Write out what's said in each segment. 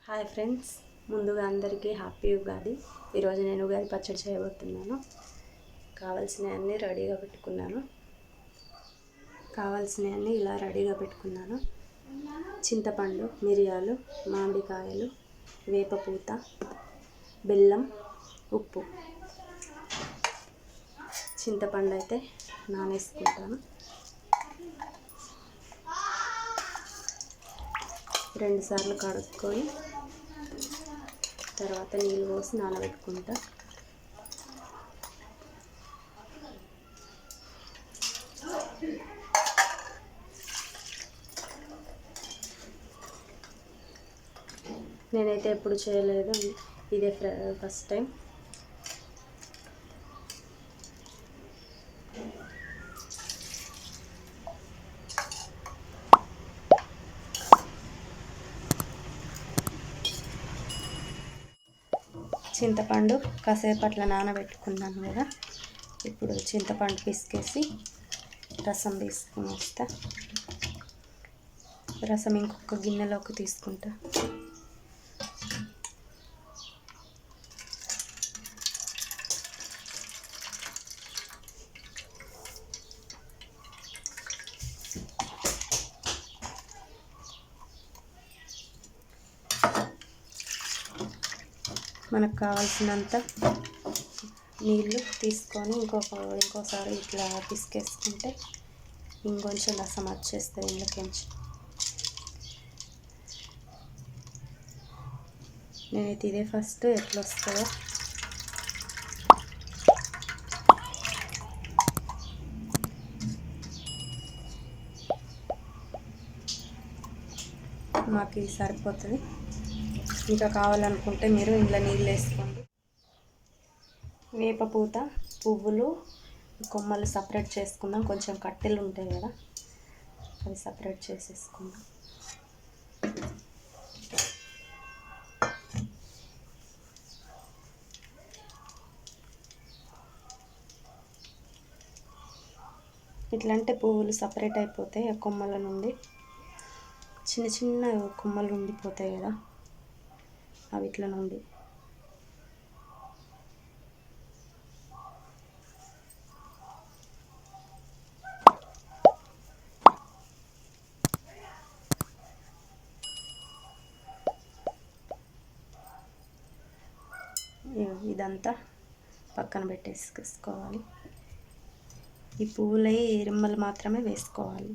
Hi friends, ముందుగా అందరికీ happy Ugadi. ఈరోజు నేను ఉగాది పచ్చడి చేయబోతున్నాను. కావాల్సినవన్నీ ఇలా రెడీగా పెట్టుకున్నాను. చింతపండు, మిరియాలు, మామిడికాయలు, వేపపూత, బెల్లం, ఉప్పు. చింతపండు అయితే నానేసుకుంటాను. 2 సార్లు కడుక్కొని తర్వాత నీళ్ళు పోసి నానబెట్టుకుంటా. నేనైతే ఎప్పుడు చేయలేదు, ఇదే ఫస్ట్ టైం. చింతపండు కాసేపు అట్లా నానబెట్టుకున్నాను కదా. ఇప్పుడు చింతపండు పిసికేసి రసం తీసుకుని వస్తా. రసం ఇంకొక గిన్నెలోకి తీసుకుంటా. మనకు కావాల్సినంత నీళ్ళు తీసుకొని ఇంకోసారి ఇట్లా పిసికేసుకుంటే ఇంకొంచెం రసం వచ్చేస్తుంది ఇందులోకించి. నేనైతే ఇదే ఫస్ట్, ఎట్లా వస్తుందో మాకు ఇది సరిపోతుంది. ఇంకా కావాలనుకుంటే మీరు ఇంట్లో నీళ్ళు వేసుకోండి. వేపపూత, పువ్వులు, కొమ్మలు సపరేట్ చేసుకుందాం. కొంచెం కట్టెలు ఉంటాయి కదా, అవి సపరేట్ చేసేసుకుందాం. ఇట్లంటే పువ్వులు సపరేట్ అయిపోతాయి. ఆ కొమ్మల నుండి చిన్న చిన్న కొమ్మలు ఉండిపోతాయి కదా, అవి ఇట్లా నుండి ఇదంతా పక్కన పెట్టేసుకోవాలి. ఈ పువ్వులై రెమ్మలు మాత్రమే వేసుకోవాలి.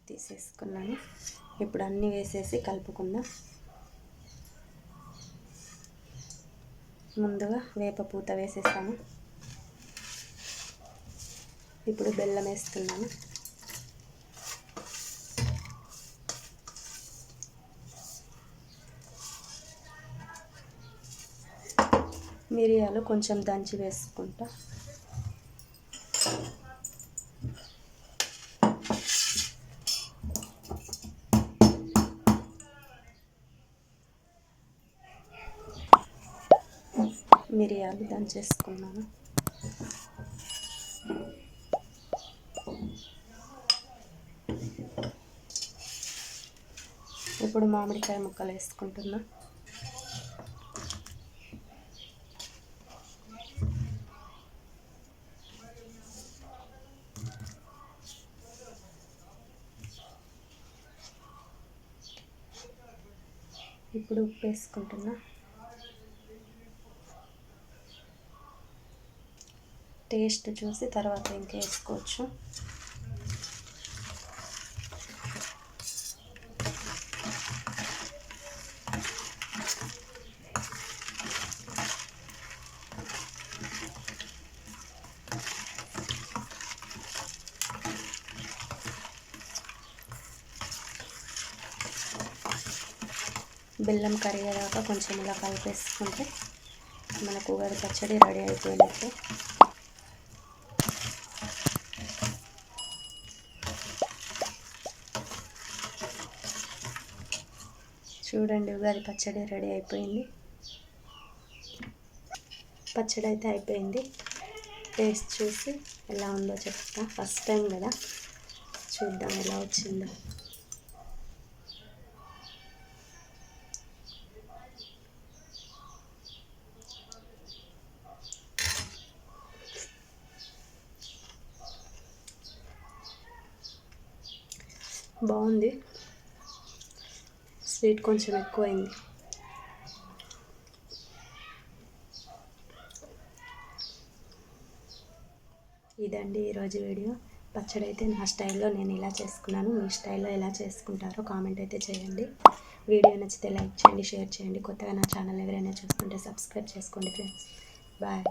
తీసేసుకున్నాను. ఇప్పుడు అన్నీ వేసేసి కలుపుకుందాం. ముందుగా వేపపూత వేసేసాను. ఇప్పుడు బెల్లం వేస్తున్నాను. మిరియాలు కొంచెం దంచి వేసుకుంటా. మిరియాలు దంచేసుకున్నాను. ఇప్పుడు మామిడికాయ ముక్కలు వేసుకుంటున్నా. ఇప్పుడు ఉప్పు వేసుకుంటున్నా. టేస్ట్ చూసి తర్వాత ఇంకా వేసుకోవచ్చు. బెల్లం కరిగేదాకా కొంచెం ఇలా కలిపేసుకుంటే మనకు ఉగాది పచ్చడి రెడీ అయిపోయినట్టు. చూడండి, ఉగాది పచ్చడి రెడీ అయిపోయింది. పచ్చడి అయితే అయిపోయింది. టేస్ట్ చూసి ఎలా ఉందో చెప్తా. ఫస్ట్ టైం కదా, చూద్దాం ఎలా వచ్చిందో. బాగుంది, స్వీట్ కొంచెం ఎక్కువైంది. ఇదండి ఈరోజు వీడియో. పచ్చడి అయితే నా స్టైల్లో నేను ఇలా చేసుకున్నాను. మీ స్టైల్లో ఎలా చేసుకుంటారో కామెంట్ అయితే చేయండి. వీడియో నచ్చితే లైక్ చేయండి, షేర్ చేయండి. కొత్తగా నా ఛానల్ ఎవరైనా చూస్తుంటే సబ్స్క్రైబ్ చేసుకోండి ఫ్రెండ్స్. బాయ్.